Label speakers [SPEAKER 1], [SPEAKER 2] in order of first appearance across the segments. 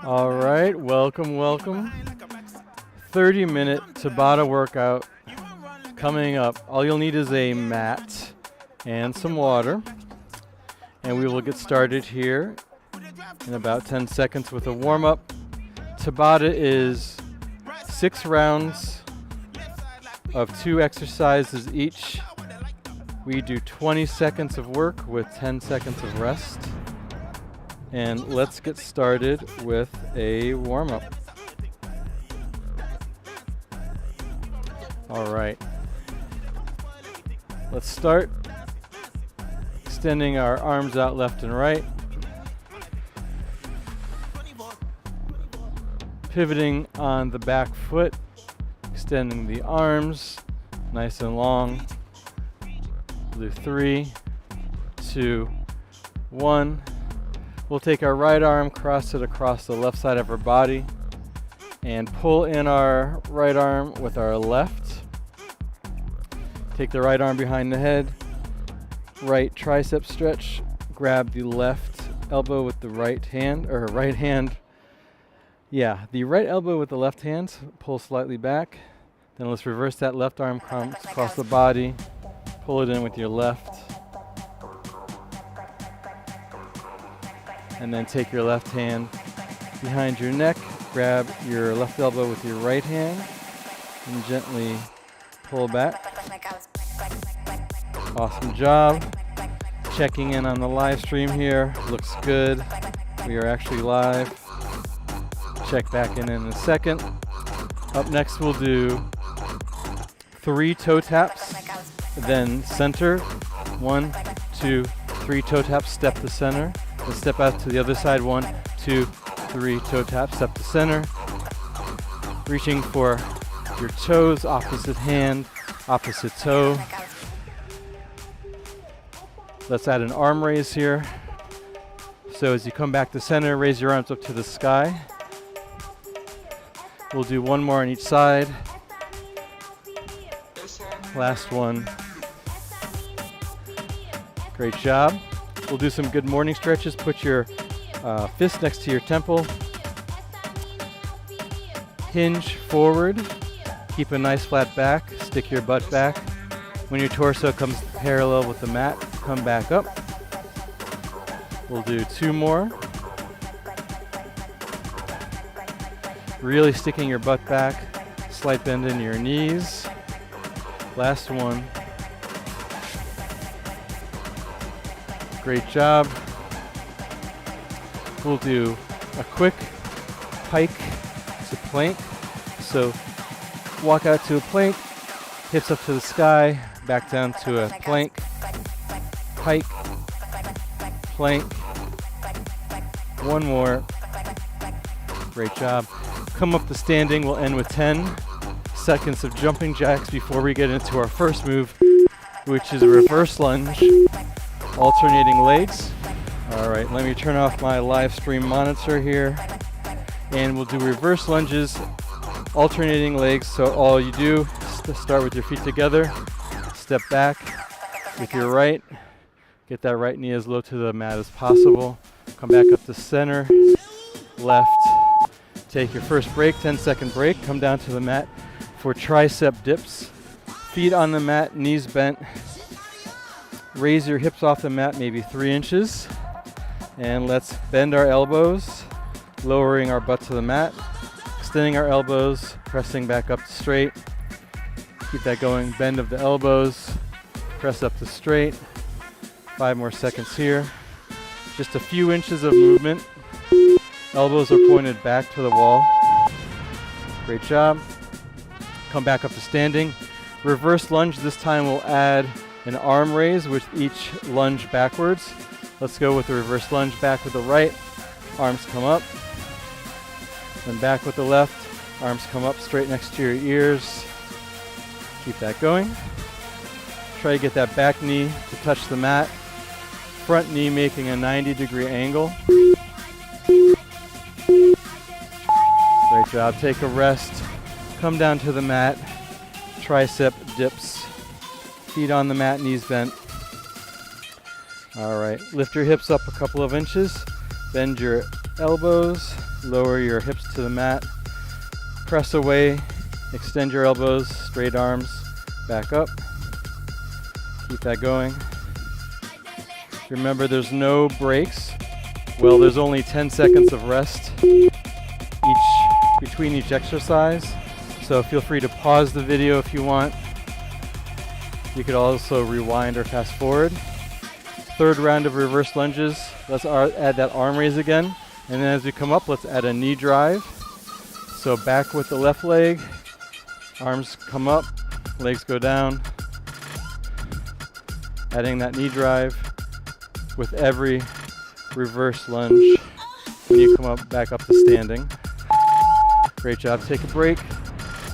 [SPEAKER 1] All right, welcome. 30-minute Tabata workout coming up. All you'll need is a mat and some water. And we will get started here in about 10 seconds with a warm-up. Tabata is 6 rounds of 2 exercises each. We do 20 seconds of work with 10 seconds of rest. And let's get started with a warm-up. All right. Let's start extending our arms out left and right. Pivoting on the back foot, extending the arms nice and long. We'll do 3, 2, 1. We'll take our right arm, cross it across the left side of our body, and pull in our right arm with our left. Take the right arm behind the head, right tricep stretch, grab the left elbow with the right hand, or right hand. Yeah, the right elbow with the left hand, pull slightly back. Then let's reverse that left arm across the body, pull it in with your left. And then take your left hand behind your neck, grab your left elbow with your right hand, and gently pull back. Awesome job. Checking in on the live stream here. Looks good. We are actually live. Check back in a second. Up next we'll do 3 toe taps, then center. 1, 2, 3 toe taps, step to center. Then step out to the other side. 1, 2, 3 toe taps, step to center. Reaching for your toes, opposite hand, opposite toe. Let's add an arm raise here. So as you come back to center, raise your arms up to the sky. We'll do 1 more on each side. Last one. Great job. We'll do some good morning stretches. Put your fist next to your temple. Hinge forward. Keep a nice flat back. Stick your butt back. When your torso comes parallel with the mat, come back up. We'll do 2 more. Really sticking your butt back. Slight bend in your knees. Last one. Great job. We'll do a quick pike to plank. So walk out to a plank, hips up to the sky, back down to a plank, pike, plank. 1 more. Great job. Come up to standing. We'll end with 10 seconds of jumping jacks before we get into our first move, which is a reverse lunge. Alternating legs. All right, let me turn off my live stream monitor here. And we'll do reverse lunges, alternating legs. So all you do is start with your feet together, step back with your right, get that right knee as low to the mat as possible. Come back up to center, left. Take your first break, 10-second break. Come down to the mat for tricep dips. Feet on the mat, knees bent. Raise your hips off the mat maybe 3 inches. And let's bend our elbows, lowering our butt to the mat. Extending our elbows, pressing back up to straight. Keep that going. Bend of the elbows, press up to straight. 5 more seconds here. Just a few inches of movement. Elbows are pointed back to the wall. Great job. Come back up to standing. Reverse lunge. This time we'll add an arm raise with each lunge backwards. Let's go with the reverse lunge. Back with the right. Arms come up. Then back with the left. Arms come up straight next to your ears. Keep that going. Try to get that back knee to touch the mat. Front knee making a 90-degree angle. Great job. Take a rest. Come down to the mat. Tricep dips. Feet on the mat, knees bent. All right, lift your hips up a couple of inches. Bend your elbows, lower your hips to the mat, press away, extend your elbows, straight arms, back up. Keep that going. Remember, there's no breaks. Well, there's only 10 seconds of rest between each exercise. So feel free to pause the video if you want. You could also rewind or fast forward. Third round of reverse lunges. Let's add that arm raise again. And then as we come up, let's add a knee drive. So back with the left leg, arms come up, legs go down. Adding that knee drive with every reverse lunge when you come up, back up to standing. Great job. Take a break.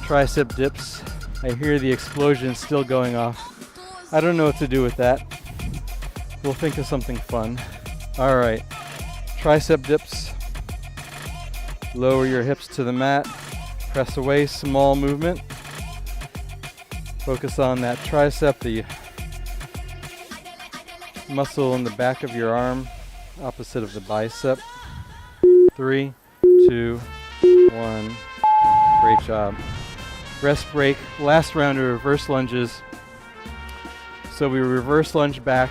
[SPEAKER 1] Tricep dips. I hear the explosion still going off. I don't know what to do with that. We'll think of something fun. All right, tricep dips. Lower your hips to the mat. Press away, small movement. Focus on that tricep, the muscle in the back of your arm, opposite of the bicep. 3, 2, 1. Great job. Rest break. Last round of reverse lunges. So we reverse lunge back.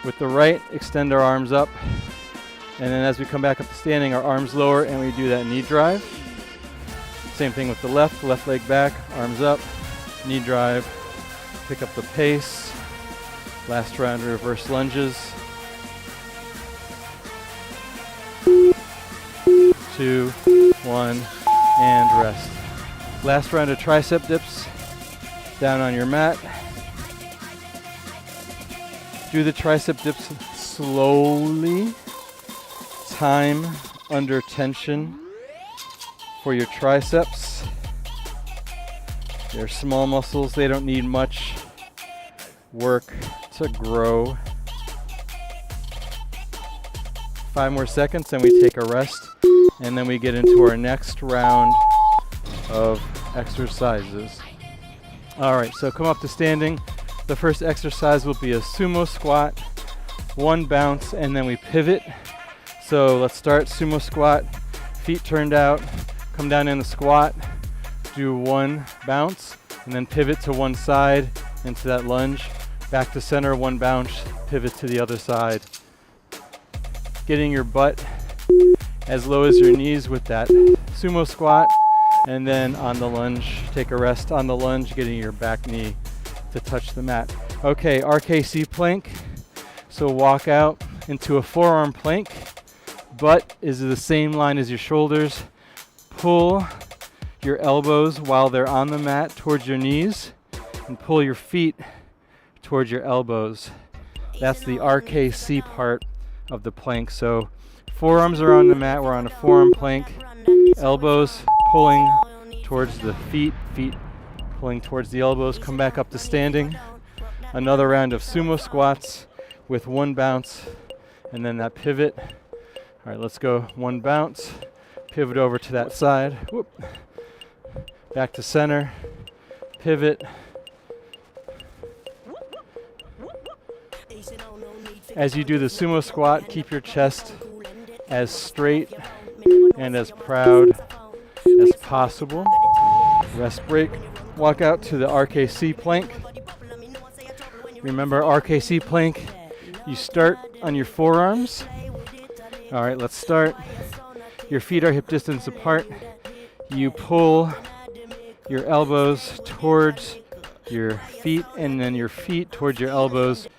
[SPEAKER 1] With the right, extend our arms up. And then as we come back up to standing, our arms lower and we do that knee drive. Same thing with the left leg back, arms up, knee drive. Pick up the pace. Last round of reverse lunges. 2, 1, and rest. Last round of tricep dips. Down on your mat. Do the tricep dips slowly. Time under tension for your triceps. They're small muscles, they don't need much work to grow. 5 more seconds and we take a rest, and then we get into our next round of exercises. All right, so come up to standing. The first exercise will be a sumo squat, 1 bounce, and then we pivot. So let's start sumo squat, feet turned out, come down in the squat, do 1 bounce, and then pivot to one side into that lunge, back to center, 1 bounce, pivot to the other side. Getting your butt as low as your knees with that sumo squat, and then on the lunge, take a rest on the lunge, getting your back knee to touch the mat. Okay, Rkc Plank. So walk out into a forearm plank. Butt is the same line as your shoulders. Pull your elbows while they're on the mat towards your knees, and pull your feet towards your elbows. That's the Rkc part of the plank. So forearms are on the mat, we're on a forearm plank. Elbows pulling towards the feet, feet pulling towards the elbows. Come back up to standing. Another round of sumo squats with 1 bounce and then that pivot. All right, let's go. 1 bounce, pivot over to that side. Whoop. Back to center, pivot. As you do the sumo squat, keep your chest as straight and as proud as possible. Rest break. Walk out to the Rkc Plank. Remember, Rkc Plank, you start on your forearms. All right, let's start. Your feet are hip distance apart. You pull your elbows towards your feet and then your feet towards your elbows,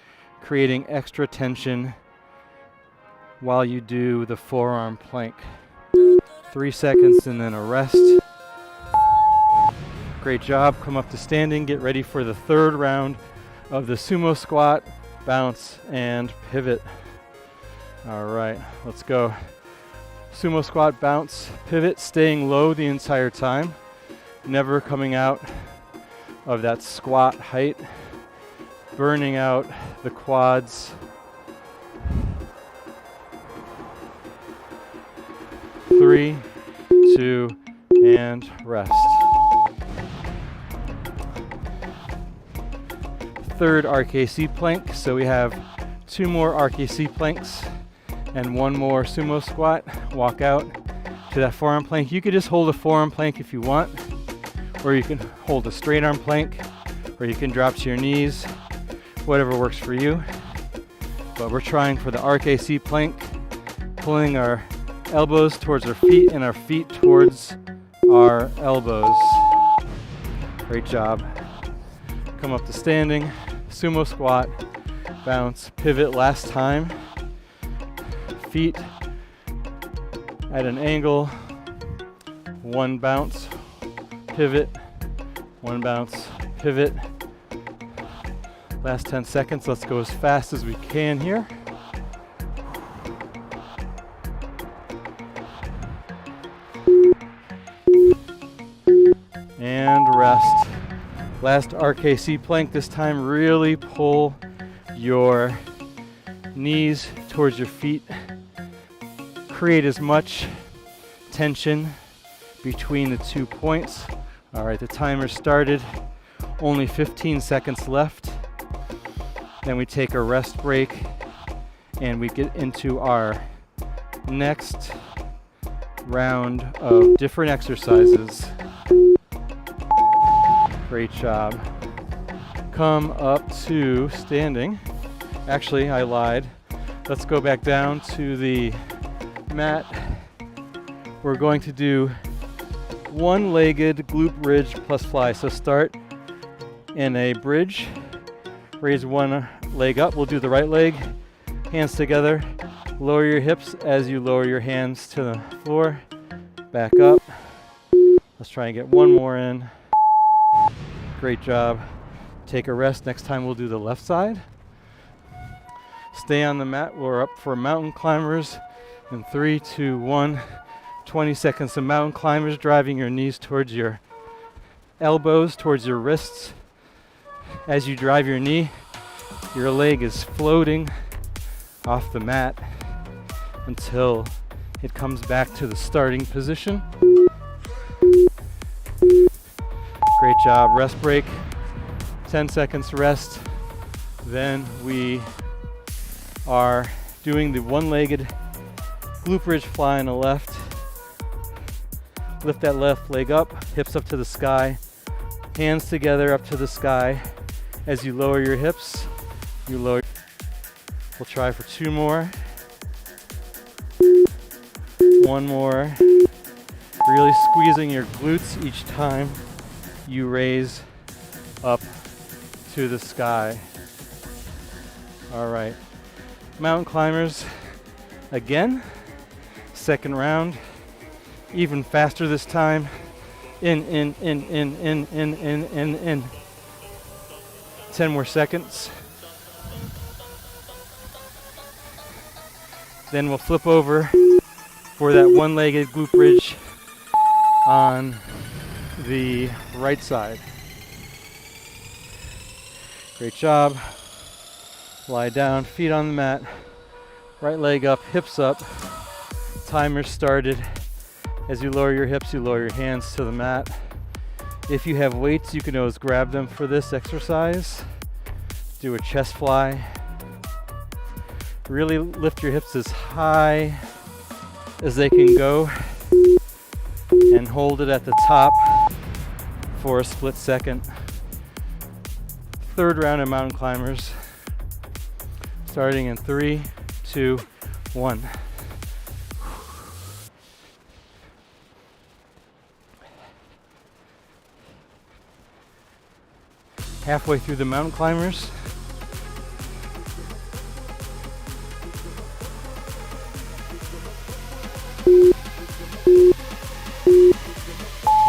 [SPEAKER 1] creating extra tension while you do the forearm plank. 3 seconds and then a rest. Great job. Come up to standing. Get ready for the 3rd round of the sumo squat, bounce, and pivot. All right, let's go. Sumo squat, bounce, pivot, staying low the entire time. Never coming out of that squat height. Burning out the quads. 3, 2, and rest. 3rd Rkc plank. So we have 2 more Rkc planks, And one more sumo squat. Walk out to that forearm plank. You could just hold a forearm plank if you want, or you can hold a straight arm plank, or you can drop to your knees, whatever works for you. But we're trying for the Rkc Plank, pulling our elbows towards our feet and our feet towards our elbows. Great job. Come up to standing, sumo squat, bounce, pivot last time. Feet at an angle, one bounce, pivot, one bounce, pivot. Last 10 seconds, let's go as fast as we can here. And rest. Last Rkc Plank, this time really pull your knees towards your feet. Create as much tension between the 2 points. All right, the timer started. Only 15 seconds left. Then we take a rest break and we get into our next round of different exercises. Great job. Come up to standing. Actually, I lied. Let's go back down to the mat. We're going to do one-legged glute bridge plus fly. So start in a bridge, raise one leg up. We'll do the right leg, hands together, lower your hips as you lower your hands to the floor, back up. Let's try and get one more in. Great job. Take a rest. Next time we'll do the left side. Stay on the mat. We're up for mountain climbers. In 3, 2, 1, 20 seconds of mountain climbers, driving your knees towards your elbows, towards your wrists. As you drive your knee, your leg is floating off the mat until it comes back to the starting position. Great job. Rest break. 10 seconds rest. Then we are doing the one-legged glute bridge fly on the left. Lift that left leg up, hips up to the sky, hands together up to the sky. As you lower your hips, you lower. We'll try for 2 more. One more. Really squeezing your glutes each time you raise up to the sky. All right. Mountain climbers again. Second round, even faster this time. In. 10 more seconds. Then we'll flip over for that one-legged glute bridge on the right side. Great job. Lie down, feet on the mat, right leg up, hips up. Timer started. As you lower your hips, you lower your hands to the mat. If you have weights, you can always grab them for this exercise. Do a chest fly. Really lift your hips as high as they can go and hold it at the top for a split second. Third round of mountain climbers, starting in 3, 2, 1. Halfway through the mountain climbers.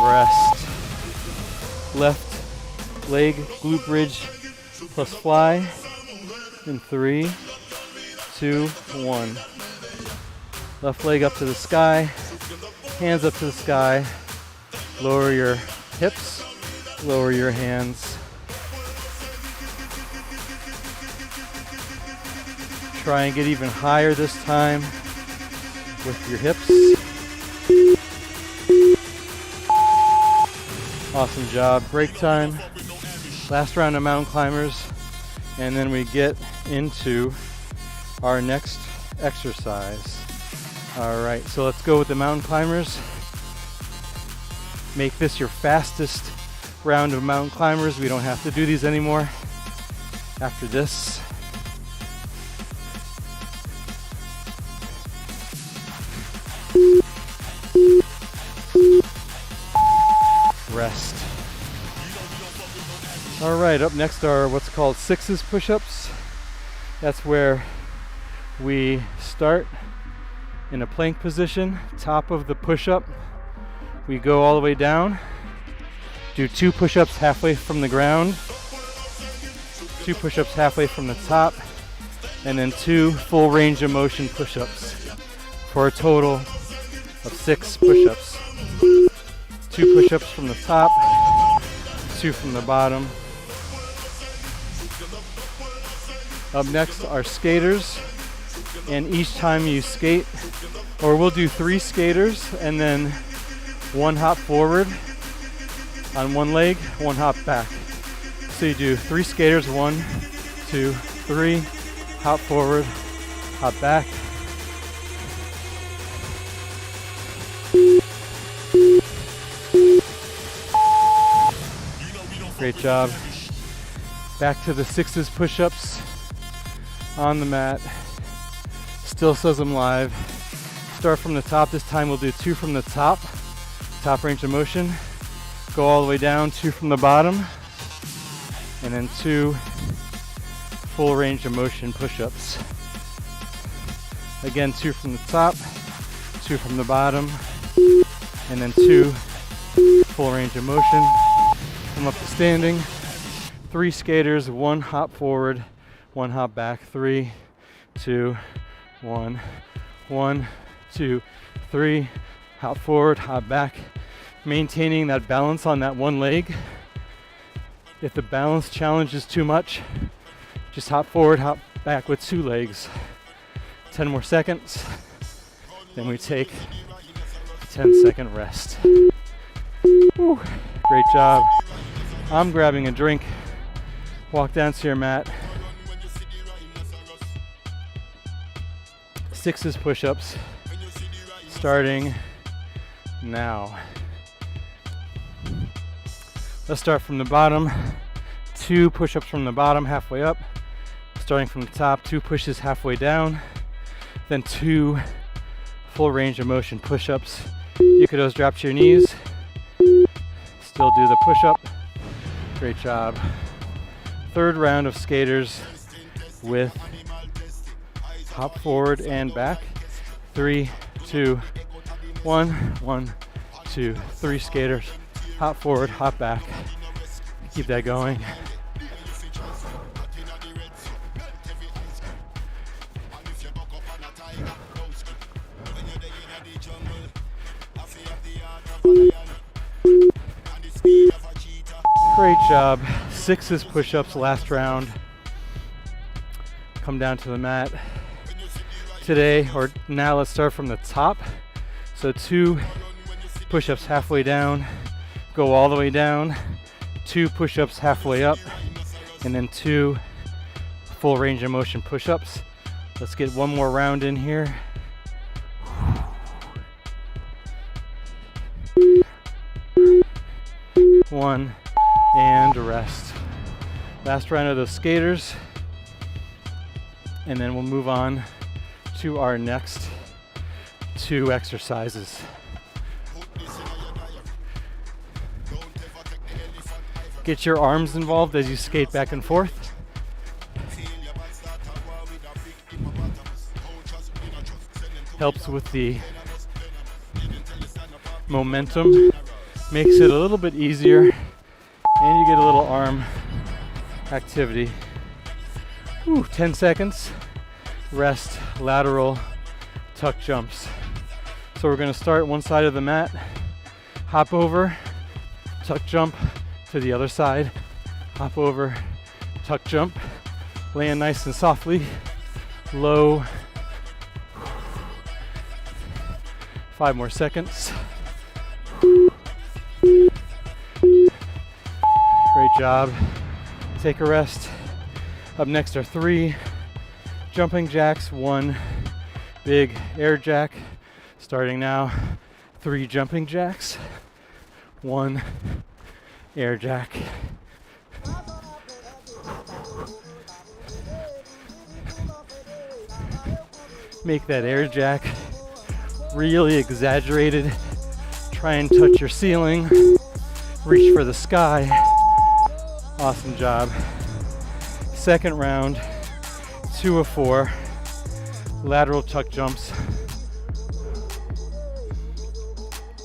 [SPEAKER 1] Rest. Left leg glute bridge plus fly in 3, 2, 1. Left leg up to the sky, hands up to the sky. Lower your hips, lower your hands. Try and get even higher this time with your hips. Awesome job. Break time. Last round of mountain climbers. And then we get into our next exercise. All right, so let's go with the mountain climbers. Make this your fastest round of mountain climbers. We don't have to do these anymore after this. Rest. All right, up next are what's called sixes push-ups. That's where we start in a plank position, top of the push-up. We go all the way down, do 2 push-ups halfway from the ground, 2 push-ups halfway from the top, and then 2 full range of motion push-ups for a total of 6 push-ups. 2 push-ups from the top, 2 from the bottom. Up next are skaters, and each time you skate, or we'll do 3 skaters and then 1 hop forward on one leg, 1 hop back. So you do 3 skaters, 1, 2, 3, hop forward, hop back. Great job. Back to the sixes push-ups on the mat. Still says I'm live. Start from the top. This time we'll do 2 from the top range of motion. Go all the way down, 2 from the bottom, and then 2 full range of motion push-ups. Again, 2 from the top, 2 from the bottom, and then 2 full range of motion. Come up to standing. 3 skaters, 1 hop forward, 1 hop back. 3, 2, 1, 1, 2, 3. Hop forward, hop back. Maintaining that balance on that one leg. If the balance challenge is too much, just hop forward, hop back with 2 legs. 10 more seconds. Then we take a 10-second rest. Whew. Great job. I'm grabbing a drink. Walk down to your mat. Sixes push-ups. Starting now. Let's start from the bottom. 2 push-ups from the bottom, halfway up. Starting from the top, 2 pushes halfway down. Then 2 full range of motion push-ups. You could always drop to your knees. Still do the push-up. Great job. 3rd round of skaters with hop forward and back. 3, 2, 1, 1, 2, 3 skaters. Hop forward, hop back. Keep that going. Great job. Sixes push-ups last round. Come down to the mat. Today, or now, let's start from the top. So 2 push-ups halfway down. Go all the way down. 2 push-ups halfway up. And then 2 full range of motion push-ups. Let's get one more round in here. One, and rest. Last round of those skaters, and then we'll move on to our next 2 exercises. Get your arms involved as you skate back and forth. Helps with the momentum, makes it a little bit easier, and you get a little arm activity. 10 seconds, rest, lateral, tuck jumps. So we're gonna start one side of the mat, hop over, tuck jump to the other side, hop over, tuck jump, land nice and softly, low. 5 more seconds. Great job. Take a rest. Up next are 3 jumping jacks. 1, big air jack. Starting now, 3 jumping jacks, 1 air jack. Make that air jack really exaggerated. Try and touch your ceiling. Reach for the sky. Awesome job. Second round, 2 of 4 lateral tuck jumps.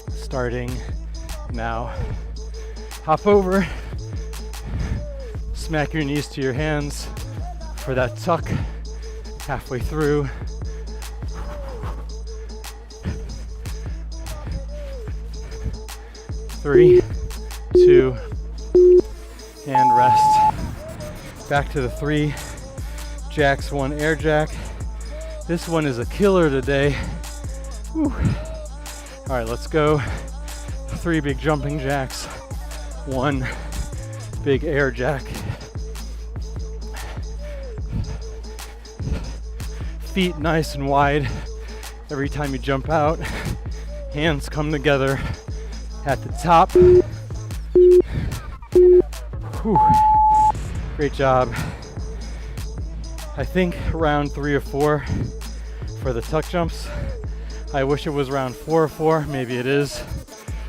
[SPEAKER 1] Starting now. Hop over. Smack your knees to your hands for that tuck. Halfway through. Three, 2, and rest. Back to the 3 jacks, 1 air jack. This one is a killer today. Whew. All right, let's go. 3 big jumping jacks, 1 big air jack. Feet nice and wide every time you jump out. Hands come together at the top. Whew. Great job. I think round 3 or 4 for the tuck jumps. I wish it was round 4 or 4. Maybe it is.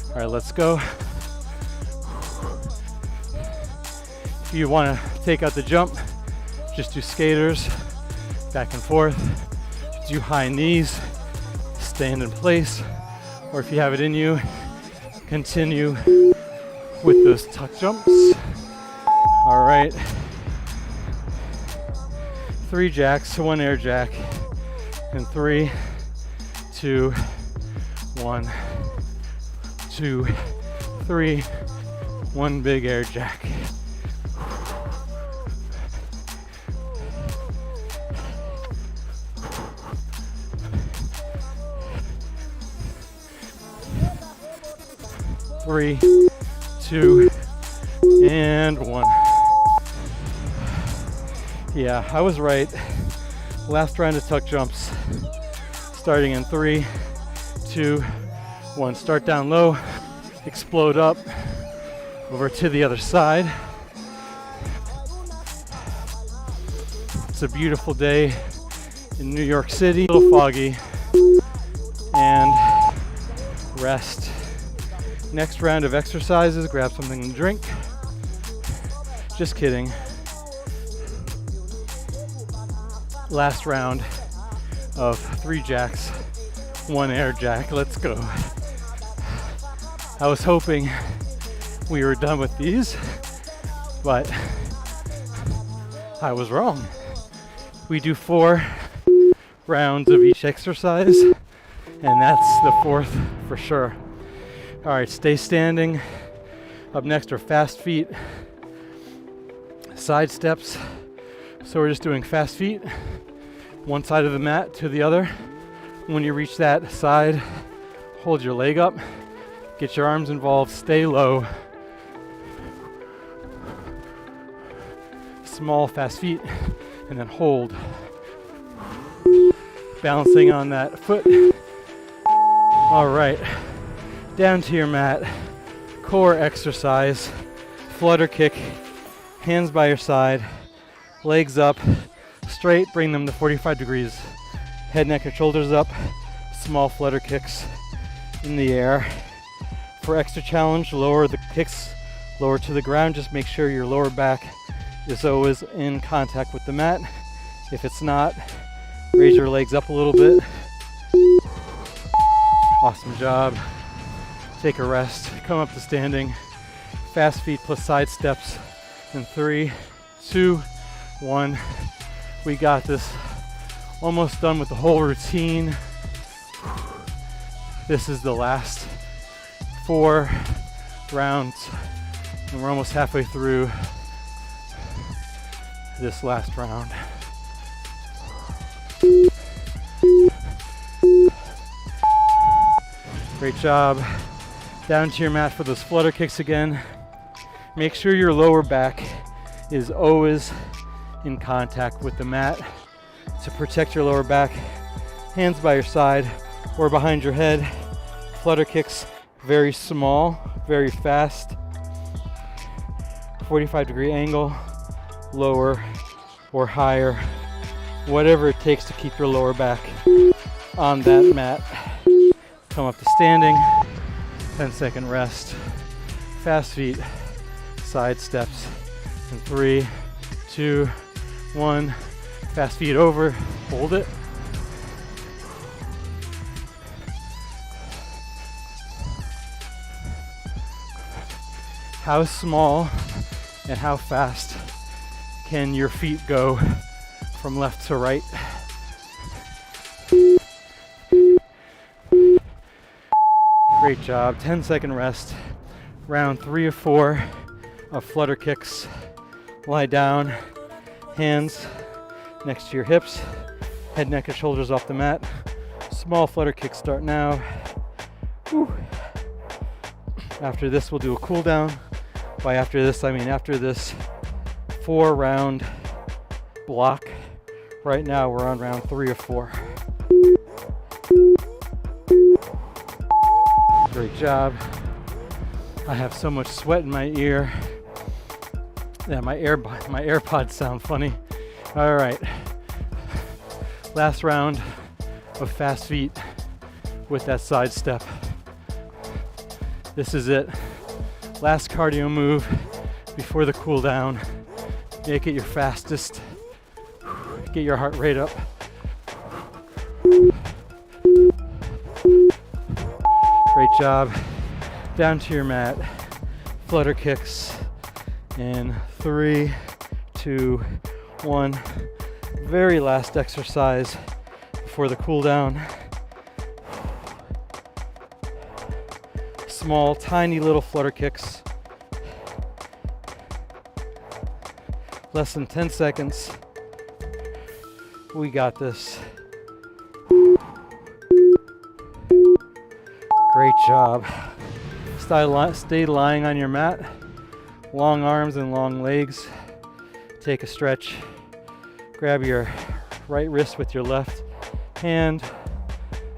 [SPEAKER 1] All right, let's go. If you want to take out the jump, just do skaters, back and forth. Do high knees, stand in place. Or if you have it in you, continue with those tuck jumps. All right. 3 jacks, 1 air jack, and 3, 2, 1, 2, 3, 1 big air jack. Three, 2, and 1. Yeah, I was right. Last round of tuck jumps. Starting in 3, 2, 1. Start down low, explode up, over to the other side. It's a beautiful day in New York City, a little foggy, and rest. Next round of exercises, grab something to drink. Just kidding. Last round of 3 jacks, 1 air jack. Let's go. I was hoping we were done with these, but I was wrong. We do 4 rounds of each exercise, and that's the 4th for sure. All right, stay standing. Up next are fast feet, side steps. So we're just doing fast feet, one side of the mat to the other. When you reach that side, hold your leg up, get your arms involved, stay low. Small fast feet, and then hold. Balancing on that foot. All right. Down to your mat, core exercise, flutter kick, hands by your side, legs up, straight, bring them to 45 degrees. Head, neck, and shoulders up, small flutter kicks in the air. For extra challenge, lower the kicks, lower to the ground. Just make sure your lower back is always in contact with the mat. If it's not, raise your legs up a little bit. Awesome job. Take a rest, come up to standing, fast feet plus side steps, in 3, 2, 1. We got this. Almost done with the whole routine. This is the last 4 rounds, and we're almost halfway through this last round. Great job. Down to your mat for those flutter kicks again. Make sure your lower back is always in contact with the mat. To protect your lower back hands by your side or behind your head. Flutter kicks, very small, very fast. 45-degree angle, lower or higher, whatever it takes to keep your lower back on that mat. Come up to standing, 10-second rest. Fast feet, side steps. And 3, 2, 1. Fast feet over, hold it. How small and how fast can your feet go from left to right? Great job. 10-second rest. Round 3 of 4 of flutter kicks. Lie down, hands next to your hips, head, neck, and shoulders off the mat. Small flutter kicks start now. Whew. After this, we'll do a cool down. By after this, I mean after this 4-round block. Right now, we're on round 3 of 4. Great job. I have so much sweat in my ear. Yeah, my AirPods sound funny. All right. Last round of fast feet with that side step. This is it. Last cardio move before the cool down. Make it your fastest. Get your heart rate up. Great job. Down to your mat. Flutter kicks in 3, 2, 1. Very last exercise before the cool down. Small, tiny little flutter kicks. Less than 10 seconds. We got this. Great job. Stay lying on your mat. Long arms and long legs. Take a stretch. Grab your right wrist with your left hand.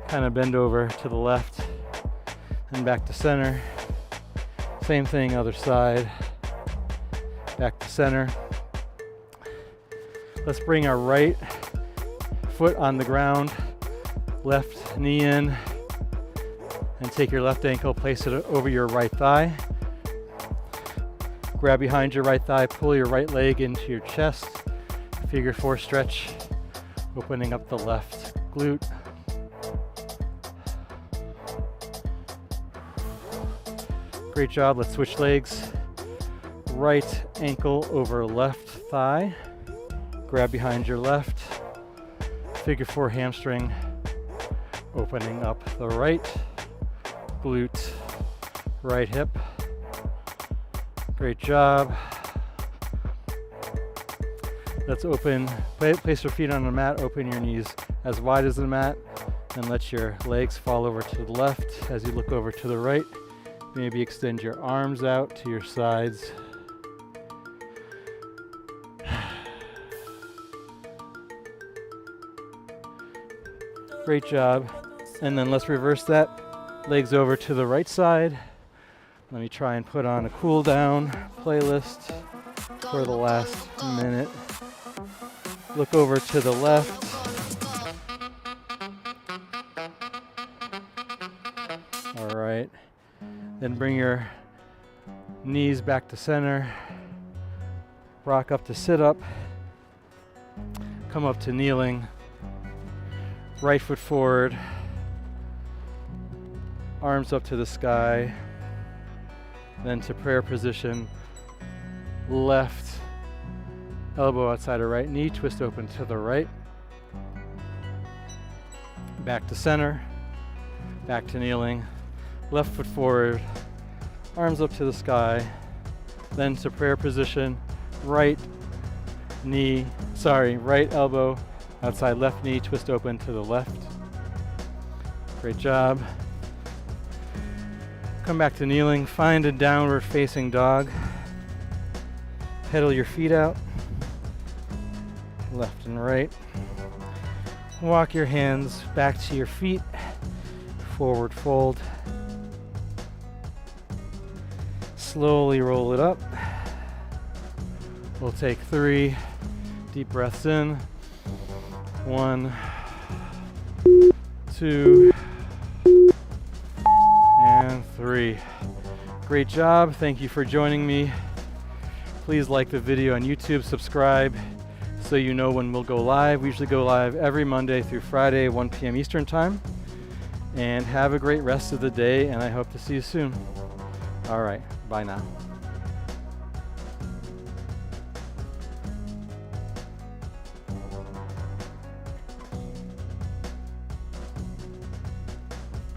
[SPEAKER 1] Kind of bend over to the left and back to center. Same thing, other side. Back to center. Let's bring our right foot on the ground, left knee in, and take your left ankle, place it over your right thigh. Grab behind your right thigh, pull your right leg into your chest. Figure 4 stretch, opening up the left glute. Great job. Let's switch legs. Right ankle over left thigh. Grab behind your left. Figure 4 hamstring, opening up the right glute, right hip. Great job. Let's place your feet on the mat, open your knees as wide as the mat, and let your legs fall over to the left as you look over to the right. Maybe extend your arms out to your sides. Great job. And then let's reverse that. Legs over to the right side. Let me try and put on a cool down playlist for the last minute. Look over to the left. All right. Then bring your knees back to center. Rock up to sit up. Come up to kneeling. Right foot forward. Arms up to the sky. Then to prayer position. Left elbow outside of right knee. Twist open to the right. Back to center. Back to kneeling. Left foot forward. Arms up to the sky. Then to prayer position. Right elbow outside left knee. Twist open to the left. Great job. Come back to kneeling. Find a downward facing dog. Pedal your feet out. Left and right. Walk your hands back to your feet, forward fold. Slowly roll it up. We'll take 3 deep breaths in. 1, 2, and 3. Great job. Thank you for joining me. Please like the video on YouTube, subscribe so you know when we'll go live. We usually go live every Monday through Friday, 1 p.m. Eastern Time. And have a great rest of the day, and I hope to see you soon. All right, bye now.